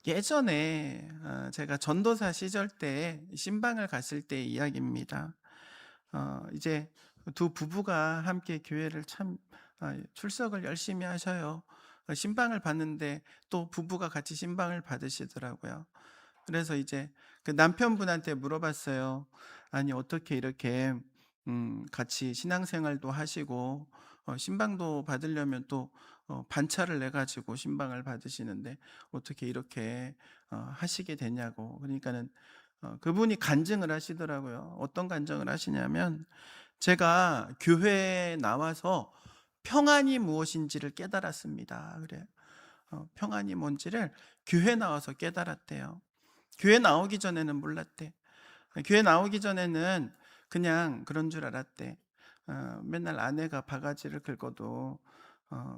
예전에 제가 전도사 시절 때 신방을 갔을 때 이야기입니다. 이제 두 부부가 함께 교회를 참 출석을 열심히 하셔요. 신방을 받는데 또 부부가 같이 신방을 받으시더라고요. 그래서 이제 그 남편분한테 물어봤어요. 아니 어떻게 이렇게 같이 신앙생활도 하시고 신방도 받으려면 또 반차를 내 가지고 신방을 받으시는데 어떻게 이렇게 하시게 되냐고. 그러니까는 그분이 간증을 하시더라고요. 어떤 간증을 하시냐면 제가 교회에 나와서 평안이 무엇인지를 깨달았습니다. 그래요. 평안이 뭔지를 교회 나와서 깨달았대요. 교회 나오기 전에는 몰랐대. 교회 나오기 전에는 그냥 그런 줄 알았대. 맨날 아내가 바가지를 긁어도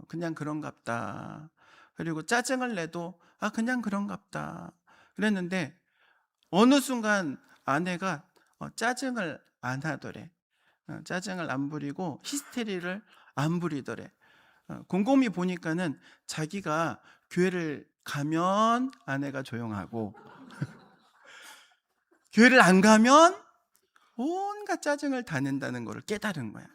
그냥 그런갑다. 그리고 짜증을 내도 그냥 그런갑다. 그랬는데 어느 순간 아내가 짜증을 안 하더래. 짜증을 안 부리고 히스테리를 안 부리더래. 곰곰이 보니까는 자기가 교회를 가면 아내가 조용하고 교회를 안 가면 온갖 짜증을 다 낸다는 것을 깨달은 거야.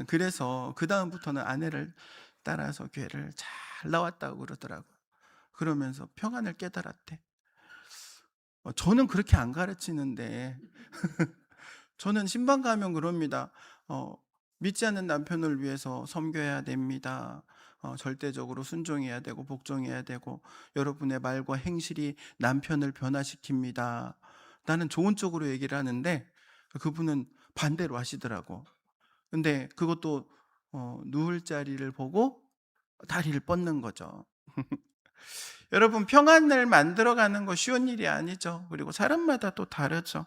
그래서 그다음부터는 아내를 따라서 교회를 잘 나왔다고 그러더라고요. 그러면서 평안을 깨달았대. 저는 그렇게 안 가르치는데 저는 신방 가면 그럽니다. 믿지 않는 남편을 위해서 섬겨야 됩니다. 절대적으로 순종해야 되고 복종해야 되고 여러분의 말과 행실이 남편을 변화시킵니다. 나는 좋은 쪽으로 얘기를 하는데 그분은 반대로 하시더라고. 근데 그것도 누울 자리를 보고 다리를 뻗는 거죠. 여러분 평안을 만들어가는 거 쉬운 일이 아니죠. 그리고 사람마다 또 다르죠.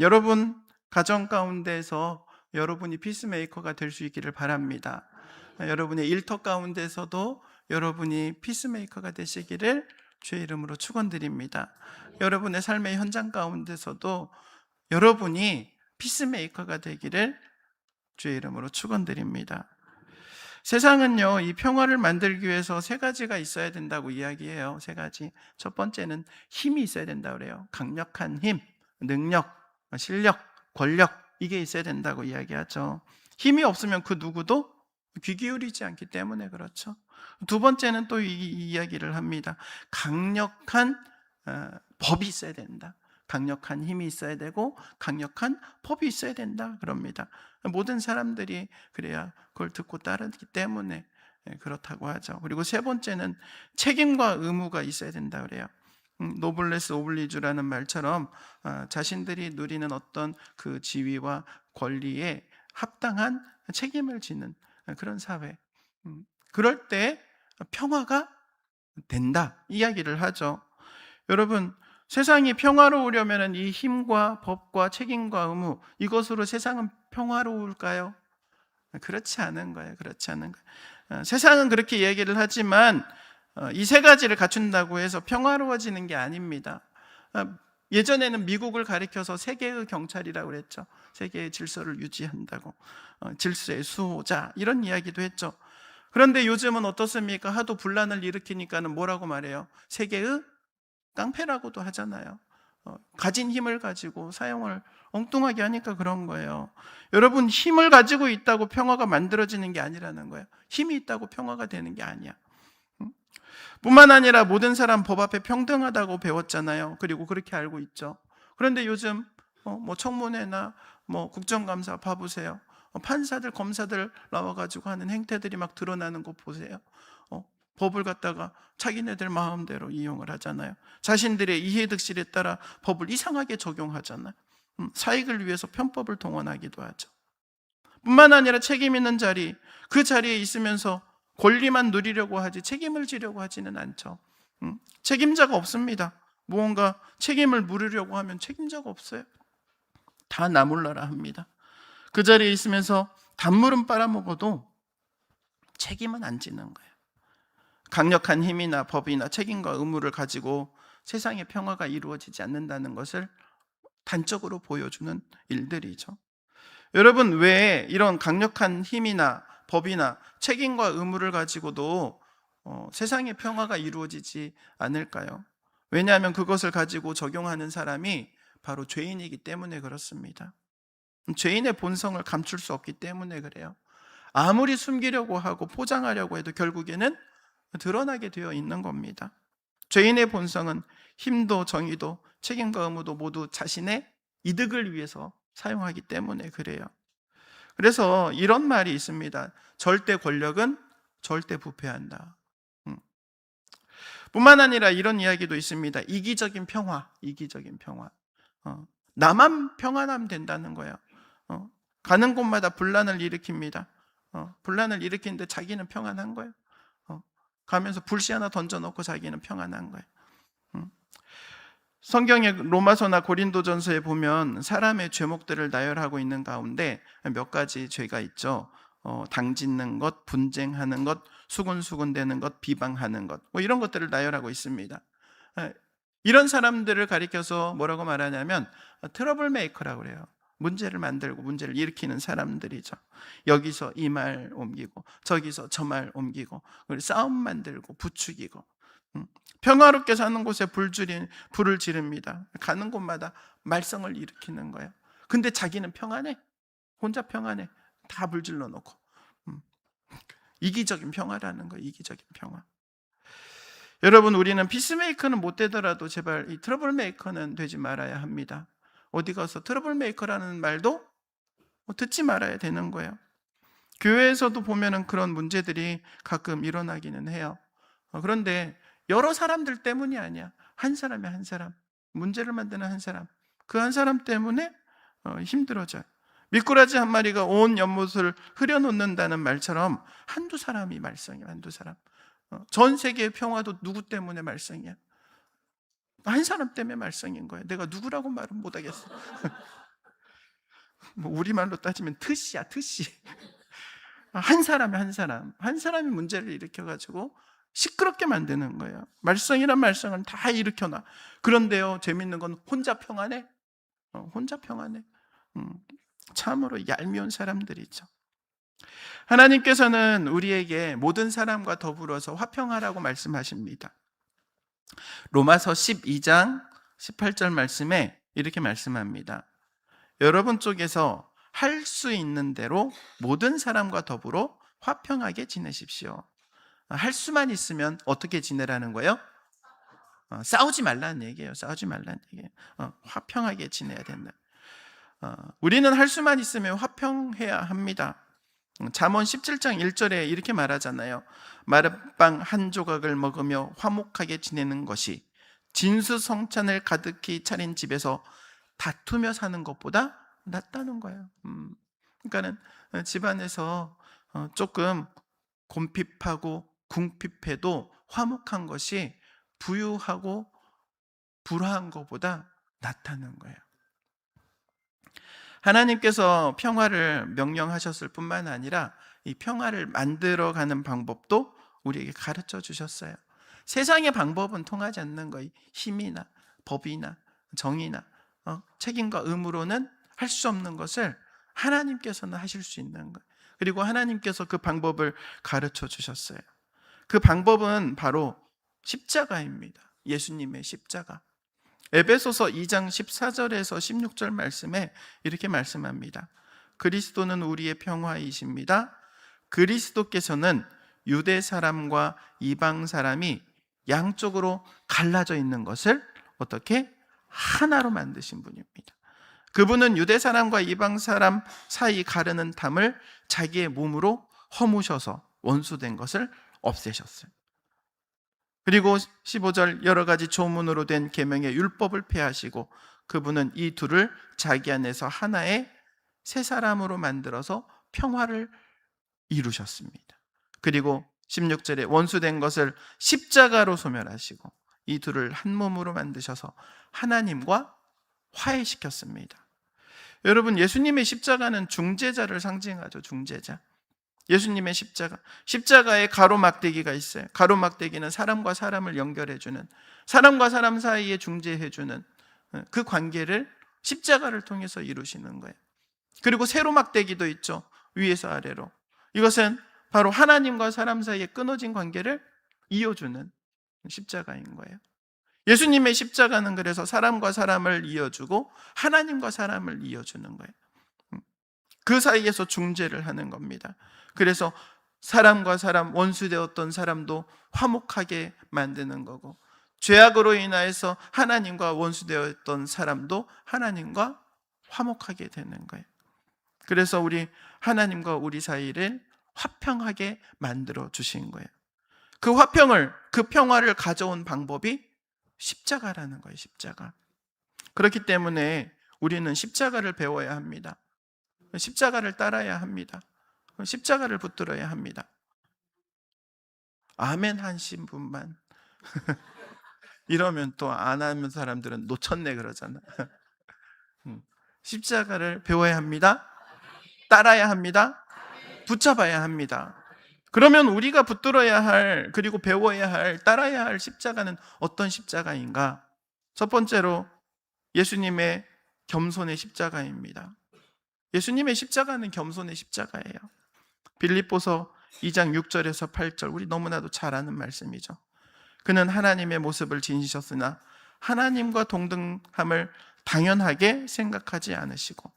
여러분 가정 가운데서 여러분이 피스메이커가 될 수 있기를 바랍니다. 여러분의 일터 가운데서도 여러분이 피스메이커가 되시기를 주의 이름으로 축원드립니다. 여러분의 삶의 현장 가운데서도 여러분이 피스메이커가 되기를 주의 이름으로 축원드립니다. 세상은요, 이 평화를 만들기 위해서 세 가지가 있어야 된다고 이야기해요. 세 가지. 첫 번째는 힘이 있어야 된다고 그래요. 강력한 힘, 능력, 실력, 권력, 이게 있어야 된다고 이야기하죠. 힘이 없으면 그 누구도 귀 기울이지 않기 때문에 그렇죠. 두 번째는 또 이 이야기를 합니다. 강력한 법이 있어야 된다. 강력한 힘이 있어야 되고 강력한 법이 있어야 된다 그럽니다. 모든 사람들이 그래야 그걸 듣고 따르기 때문에 그렇다고 하죠. 그리고 세 번째는 책임과 의무가 있어야 된다 그래요. 노블레스 오블리주라는 말처럼 자신들이 누리는 어떤 그 지위와 권리에 합당한 책임을 지는 그런 사회. 그럴 때 평화가 된다 이야기를 하죠. 여러분 세상이 평화로우려면 이 힘과 법과 책임과 의무 이것으로 세상은 평화로울까요? 그렇지 않은 거예요. 그렇지 않은 거예요. 세상은 그렇게 얘기를 하지만 이 세 가지를 갖춘다고 해서 평화로워지는 게 아닙니다. 예전에는 미국을 가리켜서 세계의 경찰이라고 그랬죠. 세계의 질서를 유지한다고. 질서의 수호자 이런 이야기도 했죠. 그런데 요즘은 어떻습니까? 하도 분란을 일으키니까는 뭐라고 말해요? 세계의 깡패라고도 하잖아요. 가진 힘을 가지고 사용을 엉뚱하게 하니까 그런 거예요. 여러분 힘을 가지고 있다고 평화가 만들어지는 게 아니라는 거예요. 힘이 있다고 평화가 되는 게 아니야. 뿐만 아니라 모든 사람 법 앞에 평등하다고 배웠잖아요. 그리고 그렇게 알고 있죠. 그런데 요즘 뭐 청문회나 뭐 국정감사 봐보세요. 판사들 검사들 나와가지고 하는 행태들이 막 드러나는 거 보세요. 법을 갖다가 자기네들 마음대로 이용을 하잖아요. 자신들의 이해득실에 따라 법을 이상하게 적용하잖아요. 사익을 위해서 편법을 동원하기도 하죠. 뿐만 아니라 책임 있는 자리, 그 자리에 있으면서 권리만 누리려고 하지 책임을 지려고 하지는 않죠. 책임자가 없습니다. 무언가 책임을 물으려고 하면 책임자가 없어요. 다 나몰라라 합니다. 그 자리에 있으면서 단물은 빨아먹어도 책임은 안 지는 거예요. 강력한 힘이나 법이나 책임과 의무를 가지고 세상의 평화가 이루어지지 않는다는 것을 단적으로 보여주는 일들이죠. 여러분 왜 이런 강력한 힘이나 법이나 책임과 의무를 가지고도 세상의 평화가 이루어지지 않을까요? 왜냐하면 그것을 가지고 적용하는 사람이 바로 죄인이기 때문에 그렇습니다. 죄인의 본성을 감출 수 없기 때문에 그래요. 아무리 숨기려고 하고 포장하려고 해도 결국에는 드러나게 되어 있는 겁니다. 죄인의 본성은 힘도 정의도 책임과 의무도 모두 자신의 이득을 위해서 사용하기 때문에 그래요. 그래서 이런 말이 있습니다. 절대 권력은 절대 부패한다. 뿐만 아니라 이런 이야기도 있습니다. 이기적인 평화, 이기적인 평화. 나만 평안하면 된다는 거예요. 가는 곳마다 분란을 일으킵니다. 분란을 일으키는데 자기는 평안한 거예요. 가면서 불씨 하나 던져놓고 자기는 평안한 거예요. 성경의 로마서나 고린도전서에 보면 사람의 죄목들을 나열하고 있는 가운데 몇 가지 죄가 있죠. 당짓는 것, 분쟁하는 것, 수군수군대는 것, 비방하는 것, 뭐 이런 것들을 나열하고 있습니다. 이런 사람들을 가리켜서 뭐라고 말하냐면 트러블 메이커라고 그래요. 문제를 만들고 문제를 일으키는 사람들이죠. 여기서 이 말 옮기고 저기서 저 말 옮기고 싸움 만들고 부추기고, 평화롭게 사는 곳에 불을 지릅니다. 가는 곳마다 말썽을 일으키는 거예요. 근데 자기는 평안해. 혼자 평안해. 다 불질러 놓고. 이기적인 평화라는 거예요. 이기적인 평화. 여러분, 우리는 피스메이커는 못 되더라도 제발 이 트러블 메이커는 되지 말아야 합니다. 어디 가서 트러블 메이커라는 말도 듣지 말아야 되는 거예요. 교회에서도 보면은 그런 문제들이 가끔 일어나기는 해요. 그런데 여러 사람들 때문이 아니야. 한 사람이 한 사람, 문제를 만드는 한 사람, 그 한 사람 때문에 힘들어져요. 미꾸라지 한 마리가 온 연못을 흐려놓는다는 말처럼 한두 사람이 말썽이야. 한두 사람. 전 세계의 평화도 누구 때문에 말썽이야? 한 사람 때문에 말썽인 거야. 내가 누구라고 말은 못하겠어. 뭐 우리말로 따지면 트시야, 트시. 한 사람이 한 사람이 문제를 일으켜가지고 시끄럽게 만드는 거예요. 말썽이란 말썽은 다 일으켜놔. 그런데요, 재밌는 건 혼자 평안해. 혼자 평안해. 참으로 얄미운 사람들이죠. 하나님께서는 우리에게 모든 사람과 더불어서 화평하라고 말씀하십니다. 로마서 12장 18절 말씀에 이렇게 말씀합니다. 여러분 쪽에서 할 수 있는 대로 모든 사람과 더불어 화평하게 지내십시오. 할 수만 있으면 어떻게 지내라는 거예요? 싸우지 말라는 얘기예요. 싸우지 말라는 얘기예요. 화평하게 지내야 된다. 우리는 할 수만 있으면 화평해야 합니다. 잠언 17장 1절에 이렇게 말하잖아요. 마룻빵 한 조각을 먹으며 화목하게 지내는 것이 진수성찬을 가득히 차린 집에서 다투며 사는 것보다 낫다는 거예요. 그러니까는 집안에서 조금 곰핍하고 궁핍해도 화목한 것이 부유하고 불화한 것보다 낫다는 거예요. 하나님께서 평화를 명령하셨을 뿐만 아니라 이 평화를 만들어가는 방법도 우리에게 가르쳐 주셨어요. 세상의 방법은 통하지 않는 거예요. 힘이나 법이나 정의나 책임과 의무로는 할 수 없는 것을 하나님께서는 하실 수 있는 거예요. 그리고 하나님께서 그 방법을 가르쳐 주셨어요. 그 방법은 바로 십자가입니다. 예수님의 십자가. 에베소서 2장 14절에서 16절 말씀에 이렇게 말씀합니다. 그리스도는 우리의 평화이십니다. 그리스도께서는 유대 사람과 이방 사람이 양쪽으로 갈라져 있는 것을 어떻게? 하나로 만드신 분입니다. 그분은 유대 사람과 이방 사람 사이 가르는 담을 자기의 몸으로 허무셔서 원수된 것을 없애셨어요. 그리고 15절 여러 가지 조문으로 된 계명의 율법을 폐하시고 그분은 이 둘을 자기 안에서 하나의 새 사람으로 만들어서 평화를 이루셨습니다. 그리고 16절에 원수된 것을 십자가로 소멸하시고 이 둘을 한 몸으로 만드셔서 하나님과 화해시켰습니다. 여러분, 예수님의 십자가는 중재자를 상징하죠. 중재자. 예수님의 십자가에 가로막대기가 있어요. 가로막대기는 사람과 사람을 연결해주는, 사람과 사람 사이에 중재해주는 그 관계를 십자가를 통해서 이루시는 거예요. 그리고 세로막대기도 있죠. 위에서 아래로. 이것은 바로 하나님과 사람 사이에 끊어진 관계를 이어주는 십자가인 거예요. 예수님의 십자가는 그래서 사람과 사람을 이어주고 하나님과 사람을 이어주는 거예요. 그 사이에서 중재를 하는 겁니다. 그래서 사람과 사람, 원수되었던 사람도 화목하게 만드는 거고, 죄악으로 인하여서 하나님과 원수되었던 사람도 하나님과 화목하게 되는 거예요. 그래서 우리 하나님과 우리 사이를 화평하게 만들어 주신 거예요. 그 화평을, 그 평화를 가져온 방법이 십자가라는 거예요. 십자가. 그렇기 때문에 우리는 십자가를 배워야 합니다. 십자가를 따라야 합니다. 십자가를 붙들어야 합니다. 아멘 하신 분만 이러면 또 안 하는 사람들은 놓쳤네 그러잖아. 십자가를 배워야 합니다. 따라야 합니다. 붙잡아야 합니다. 그러면 우리가 붙들어야 할, 그리고 배워야 할, 따라야 할 십자가는 어떤 십자가인가? 첫 번째로 예수님의 겸손의 십자가입니다. 예수님의 십자가는 겸손의 십자가예요. 빌립보서 2장 6절에서 8절, 우리 너무나도 잘 아는 말씀이죠. 그는 하나님의 모습을 지니셨으나 하나님과 동등함을 당연하게 생각하지 않으시고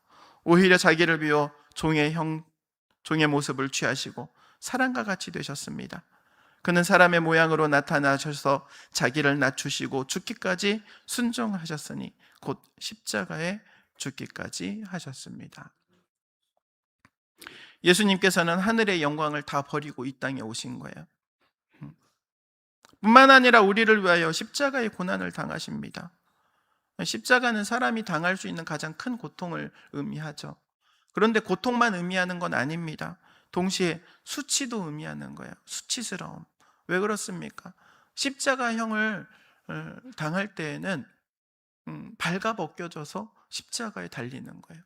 오히려 자기를 비워 종의 모습을 취하시고 사람과 같이 되셨습니다. 그는 사람의 모양으로 나타나셔서 자기를 낮추시고 죽기까지 순종하셨으니 곧 십자가에 죽기까지 하셨습니다. 예수님께서는 하늘의 영광을 다 버리고 이 땅에 오신 거예요. 뿐만 아니라 우리를 위하여 십자가의 고난을 당하십니다. 십자가는 사람이 당할 수 있는 가장 큰 고통을 의미하죠. 그런데 고통만 의미하는 건 아닙니다. 동시에 수치도 의미하는 거예요. 수치스러움. 왜 그렇습니까? 십자가형을 당할 때에는 발가벗겨져서 십자가에 달리는 거예요.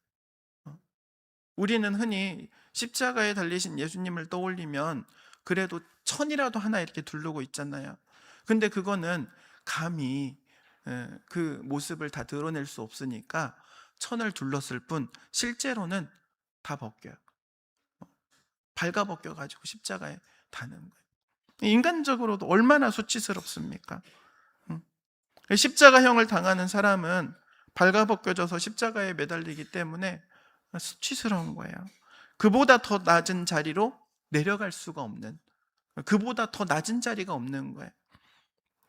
우리는 흔히 십자가에 달리신 예수님을 떠올리면 그래도 천이라도 하나 이렇게 두르고 있잖아요. 근데 그거는 감히 그 모습을 다 드러낼 수 없으니까 천을 둘렀을 뿐 실제로는 다 벗겨요. 발가벗겨가지고 십자가에 다는 거예요. 인간적으로도 얼마나 수치스럽습니까? 십자가형을 당하는 사람은 발가벗겨져서 십자가에 매달리기 때문에 수치스러운 거예요. 그보다 더 낮은 자리로 내려갈 수가 없는, 그보다 더 낮은 자리가 없는 거예요.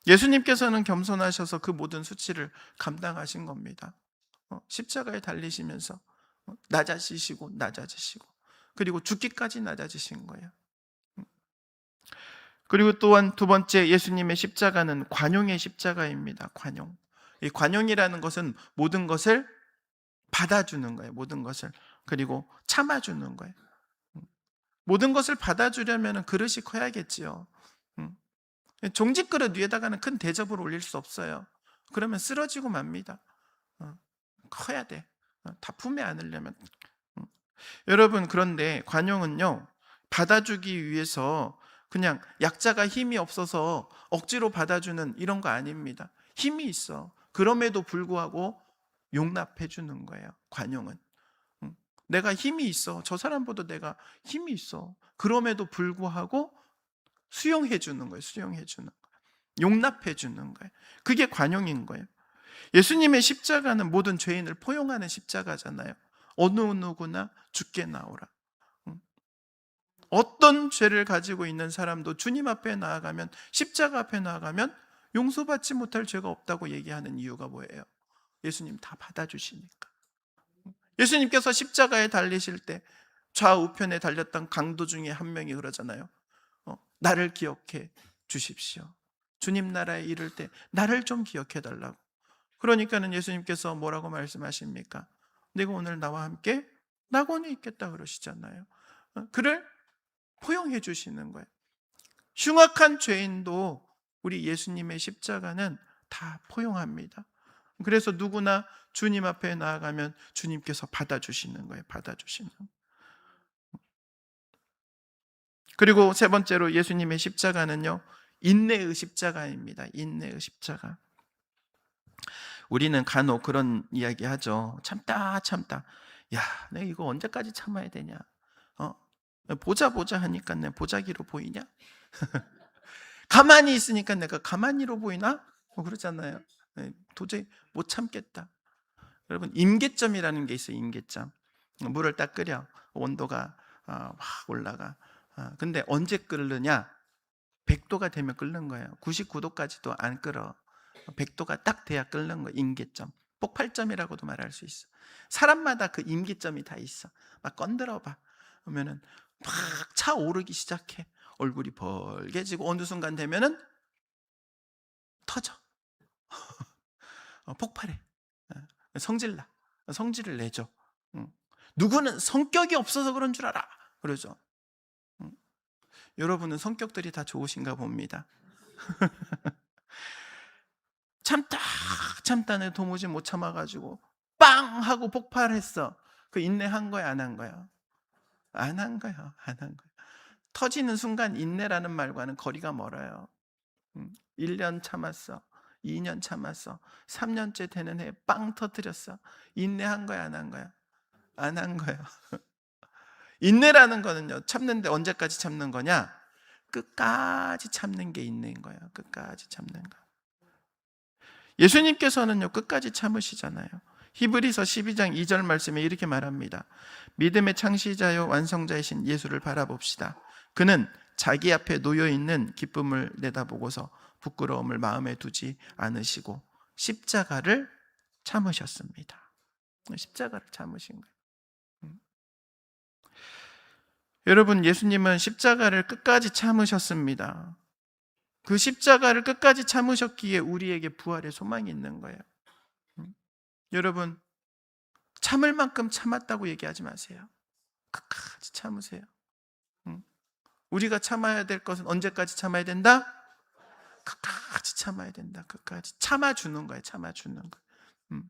예수님께서는 겸손하셔서 그 모든 수치를 감당하신 겁니다. 십자가에 달리시면서 낮아지시고 그리고 죽기까지 낮아지신 거예요. 그리고 또한 두 번째, 예수님의 십자가는 관용의 십자가입니다. 관용. 이 관용이라는 것은 모든 것을 받아주는 거예요. 모든 것을. 그리고 참아주는 거예요. 모든 것을 받아주려면 그릇이 커야겠지요. 종직 그릇 위에다가는 큰 대접을 올릴 수 없어요. 그러면 쓰러지고 맙니다. 커야 돼. 다 품에 안으려면. 여러분, 그런데 관용은요, 받아주기 위해서 그냥 약자가 힘이 없어서 억지로 받아주는 이런 거 아닙니다. 힘이 있어. 그럼에도 불구하고 용납해 주는 거예요. 관용은. 내가 힘이 있어. 저 사람보다 내가 힘이 있어. 그럼에도 불구하고 수용해 주는 거예요. 수용해 주는 거예요. 용납해 주는 거예요. 그게 관용인 거예요. 예수님의 십자가는 모든 죄인을 포용하는 십자가잖아요. 어느 누구나 죽게 나오라. 어떤 죄를 가지고 있는 사람도 주님 앞에 나아가면, 십자가 앞에 나아가면 용서받지 못할 죄가 없다고 얘기하는 이유가 뭐예요? 예수님 다 받아주시니까. 예수님께서 십자가에 달리실 때 좌우편에 달렸던 강도 중에 한 명이 그러잖아요. 나를 기억해 주십시오. 주님 나라에 이를 때 나를 좀 기억해 달라고. 그러니까는 예수님께서 뭐라고 말씀하십니까? 내가 오늘 나와 함께 낙원에 있겠다 그러시잖아요. 그를 포용해 주시는 거예요. 흉악한 죄인도 우리 예수님의 십자가는 다 포용합니다. 그래서 누구나 주님 앞에 나아가면 주님께서 받아주시는 거예요. 받아주시는. 그리고 세 번째로 예수님의 십자가는요, 인내의 십자가입니다. 인내의 십자가. 우리는 간혹 그런 이야기 하죠. 참다. 야, 내가 이거 언제까지 참아야 되냐? 보자 하니까 내 보자기로 보이냐? 가만히 있으니까 내가 가만히로 보이나? 뭐 그러잖아요. 네, 도저히 못 참겠다. 여러분, 임계점이라는 게 있어요. 임계점. 물을 딱 끓여 온도가 확 올라가. 근데 언제 끓느냐? 100도가 되면 끓는 거예요. 99도까지도 안 끓어. 100도가 딱 돼야 끓는 거예요. 임계점. 폭발점이라고도 말할 수 있어. 사람마다 그 임계점이 다 있어. 막 건드려 봐. 그러면은 막 차오르기 시작해. 얼굴이 벌게지고 어느 순간 되면은 터져. 폭발해. 성질나. 성질을 내죠. 누구는 성격이 없어서 그런 줄 알아. 그러죠. 여러분은 성격들이 다 좋으신가 봅니다. 참다 참다는 도무지 못 참아가지고 빵 하고 폭발했어. 그 인내한 거야, 안 한 거야? 안 한 거야, 안 한 거야. 터지는 순간 인내라는 말과는 거리가 멀어요. 1년 참았어, 2년 참았어, 3년째 되는 해 빵 터뜨렸어. 인내한 거야, 안 한 거야? 안 한 거야. 인내라는 거는요, 참는데 언제까지 참는 거냐? 끝까지 참는 게 인내인 거예요. 끝까지 참는 거. 예수님께서는요, 끝까지 참으시잖아요. 히브리서 12장 2절 말씀에 이렇게 말합니다. 믿음의 창시자요 완성자이신 예수를 바라봅시다. 그는 자기 앞에 놓여 있는 기쁨을 내다보고서 부끄러움을 마음에 두지 않으시고 십자가를 참으셨습니다. 십자가를 참으신 거예요. 여러분, 예수님은 십자가를 끝까지 참으셨습니다. 그 십자가를 끝까지 참으셨기에 우리에게 부활의 소망이 있는 거예요. 여러분, 참을 만큼 참았다고 얘기하지 마세요. 끝까지 참으세요. 우리가 참아야 될 것은 언제까지 참아야 된다? 끝까지 참아야 된다. 끝까지 참아주는 거예요. 참아주는 거예요.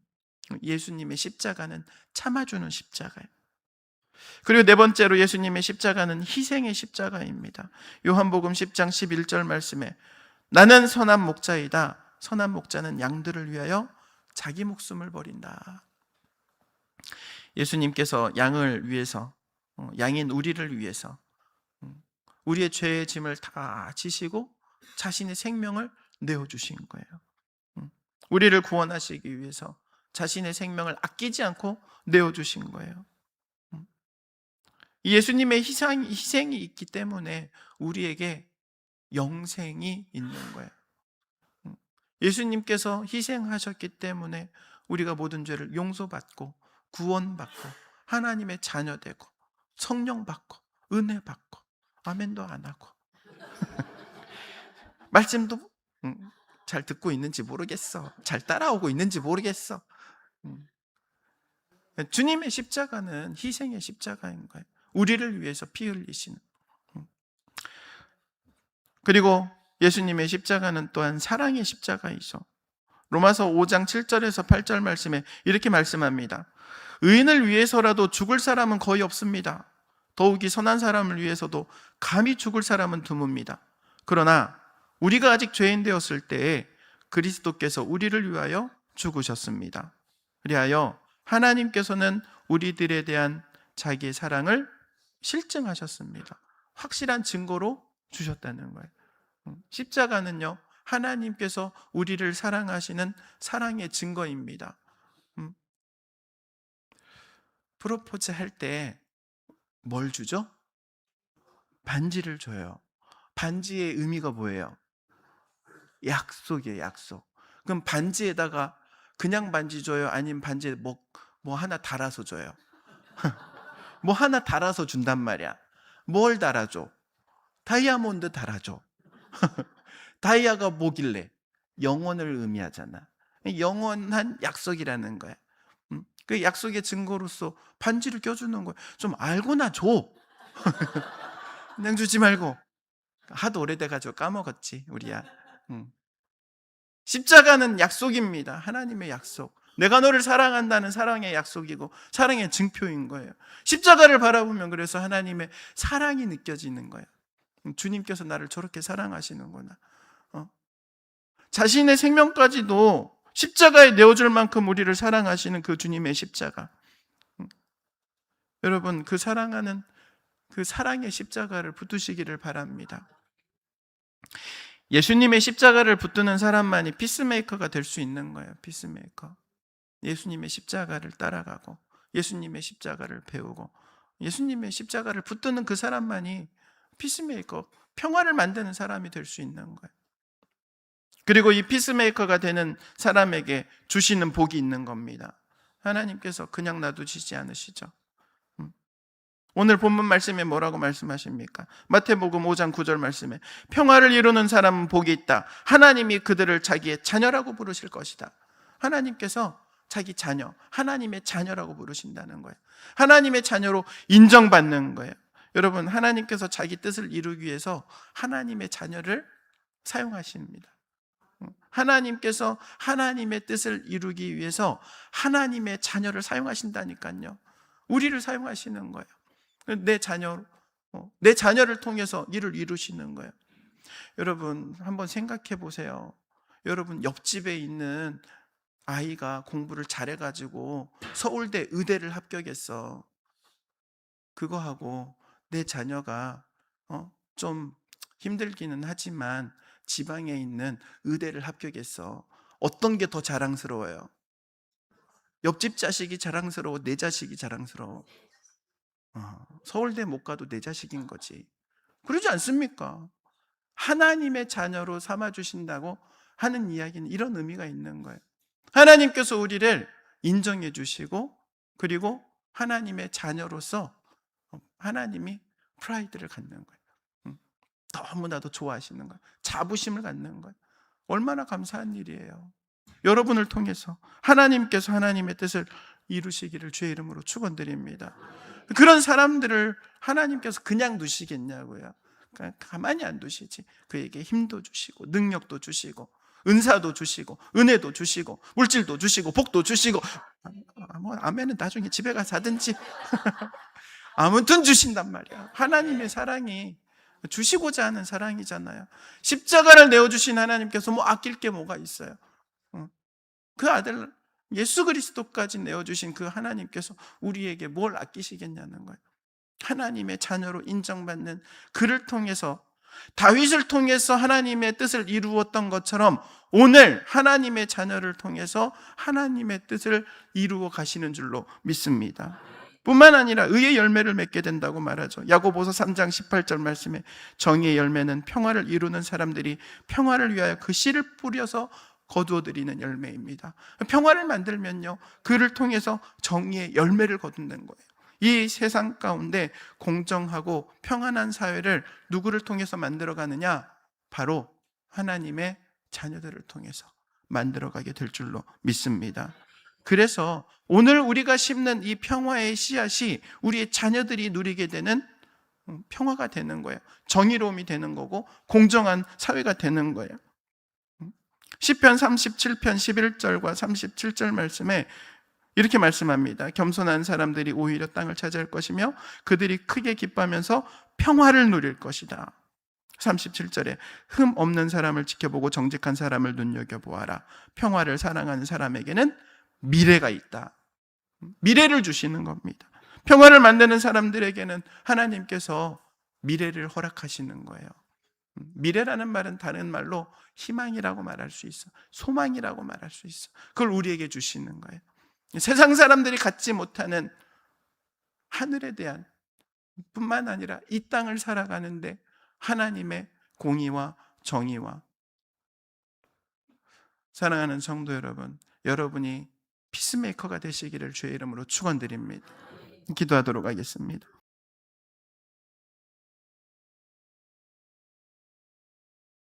예수님의 십자가는 참아주는 십자가예요. 그리고 네 번째로 예수님의 십자가는 희생의 십자가입니다. 요한복음 10장 11절 말씀에 나는 선한 목자이다. 선한 목자는 양들을 위하여 자기 목숨을 버린다. 예수님께서 양을 위해서, 양인 우리를 위해서 우리의 죄의 짐을 다 지시고 자신의 생명을 내어주신 거예요. 우리를 구원하시기 위해서 자신의 생명을 아끼지 않고 내어주신 거예요. 예수님의 희생이 있기 때문에 우리에게 영생이 있는 거예요. 예수님께서 희생하셨기 때문에 우리가 모든 죄를 용서받고 구원받고 하나님의 자녀되고 성령받고 은혜받고 아멘도 안 하고 말씀도 잘 듣고 있는지 모르겠어. 잘 따라오고 있는지 모르겠어. 주님의 십자가는 희생의 십자가인 거예요. 우리를 위해서 피 흘리시는. 그리고 예수님의 십자가는 또한 사랑의 십자가이죠. 로마서 5장 7절에서 8절 말씀에 이렇게 말씀합니다. 의인을 위해서라도 죽을 사람은 거의 없습니다. 더욱이 선한 사람을 위해서도 감히 죽을 사람은 드뭅니다. 그러나 우리가 아직 죄인 되었을 때에 그리스도께서 우리를 위하여 죽으셨습니다. 그리하여 하나님께서는 우리들에 대한 자기의 사랑을 실증하셨습니다. 확실한 증거로 주셨다는 거예요. 십자가는요, 하나님께서 우리를 사랑하시는 사랑의 증거입니다. 프로포즈 할 때 뭘 주죠? 반지를 줘요. 반지의 의미가 뭐예요? 약속이에요, 약속. 그럼 반지에다가 그냥 반지 줘요? 아니면 반지에 뭐 하나 달아서 줘요? 뭐 하나 달아서 준단 말이야. 뭘 달아줘? 다이아몬드 달아줘. 다이아가 뭐길래? 영원을 의미하잖아. 영원한 약속이라는 거야. 그 약속의 증거로서 반지를 껴주는 거야. 좀 알고나 줘. 그냥 주지 말고. 하도 오래돼가지고 까먹었지, 우리야. 십자가는 약속입니다. 하나님의 약속. 내가 너를 사랑한다는 사랑의 약속이고 사랑의 증표인 거예요. 십자가를 바라보면 그래서 하나님의 사랑이 느껴지는 거예요. 주님께서 나를 저렇게 사랑하시는구나. 자신의 생명까지도 십자가에 내어줄 만큼 우리를 사랑하시는 그 주님의 십자가. 여러분, 그 사랑하는 그 사랑의 십자가를 붙드시기를 바랍니다. 예수님의 십자가를 붙드는 사람만이 피스메이커가 될 수 있는 거예요. 피스메이커. 예수님의 십자가를 따라가고 예수님의 십자가를 배우고 예수님의 십자가를 붙드는 그 사람만이 피스메이커, 평화를 만드는 사람이 될 수 있는 거예요. 그리고 이 피스메이커가 되는 사람에게 주시는 복이 있는 겁니다. 하나님께서 그냥 놔두시지 않으시죠. 오늘 본문 말씀에 뭐라고 말씀하십니까? 마태복음 5장 9절 말씀에 평화를 이루는 사람은 복이 있다. 하나님이 그들을 자기의 자녀라고 부르실 것이다. 하나님께서 자기 자녀, 하나님의 자녀라고 부르신다는 거예요. 하나님의 자녀로 인정받는 거예요. 여러분, 하나님께서 자기 뜻을 이루기 위해서 하나님의 자녀를 사용하십니다. 하나님께서 하나님의 뜻을 이루기 위해서 하나님의 자녀를 사용하신다니까요. 우리를 사용하시는 거예요. 내 자녀를 통해서 일을 이루시는 거예요. 여러분, 한번 생각해 보세요. 여러분, 옆집에 있는 아이가 공부를 잘해가지고 서울대 의대를 합격했어. 그거하고 내 자녀가 좀 힘들기는 하지만 지방에 있는 의대를 합격했어. 어떤 게 더 자랑스러워요? 옆집 자식이 자랑스러워? 내 자식이 자랑스러워? 서울대 못 가도 내 자식인 거지. 그러지 않습니까? 하나님의 자녀로 삼아주신다고 하는 이야기는 이런 의미가 있는 거예요. 하나님께서 우리를 인정해 주시고 그리고 하나님의 자녀로서 하나님이 프라이드를 갖는 거예요. 너무나도 좋아하시는 거예요. 자부심을 갖는 거예요. 얼마나 감사한 일이에요. 여러분을 통해서 하나님께서 하나님의 뜻을 이루시기를 주의 이름으로 축원드립니다. 그런 사람들을 하나님께서 그냥 두시겠냐고요. 가만히 안 두시지. 그에게 힘도 주시고 능력도 주시고 은사도 주시고 은혜도 주시고 물질도 주시고 복도 주시고 뭐 아멘은 나중에 집에 가서 하든지 아무튼 주신단 말이야. 하나님의 사랑이 주시고자 하는 사랑이잖아요. 십자가를 내어주신 하나님께서 뭐 아낄 게 뭐가 있어요. 그 아들 예수 그리스도까지 내어주신 그 하나님께서 우리에게 뭘 아끼시겠냐는 거예요. 하나님의 자녀로 인정받는 그를 통해서 다윗을 통해서 하나님의 뜻을 이루었던 것처럼 오늘 하나님의 자녀를 통해서 하나님의 뜻을 이루어 가시는 줄로 믿습니다. 뿐만 아니라 의의 열매를 맺게 된다고 말하죠. 야고보서 3장 18절 말씀에 정의의 열매는 평화를 이루는 사람들이 평화를 위하여 그 씨를 뿌려서 거두어들이는 열매입니다. 평화를 만들면요, 그를 통해서 정의의 열매를 거둔다는 거예요. 이 세상 가운데 공정하고 평안한 사회를 누구를 통해서 만들어가느냐? 바로 하나님의 자녀들을 통해서 만들어가게 될 줄로 믿습니다. 그래서 오늘 우리가 심는 이 평화의 씨앗이 우리의 자녀들이 누리게 되는 평화가 되는 거예요. 정의로움이 되는 거고 공정한 사회가 되는 거예요. 시편 37편 11절과 37절 말씀에 이렇게 말씀합니다. 겸손한 사람들이 오히려 땅을 차지할 것이며 그들이 크게 기뻐하면서 평화를 누릴 것이다. 37절에 흠 없는 사람을 지켜보고 정직한 사람을 눈여겨보아라. 평화를 사랑하는 사람에게는 미래가 있다. 미래를 주시는 겁니다. 평화를 만드는 사람들에게는 하나님께서 미래를 허락하시는 거예요. 미래라는 말은 다른 말로 희망이라고 말할 수 있어. 소망이라고 말할 수 있어. 그걸 우리에게 주시는 거예요. 세상 사람들이 갖지 못하는 하늘에 대한 뿐만 아니라 이 땅을 살아가는데 하나님의 공의와 정의와 사랑하는 성도 여러분, 여러분이 피스메이커가 되시기를 주의 이름으로 축원드립니다. 기도하도록 하겠습니다.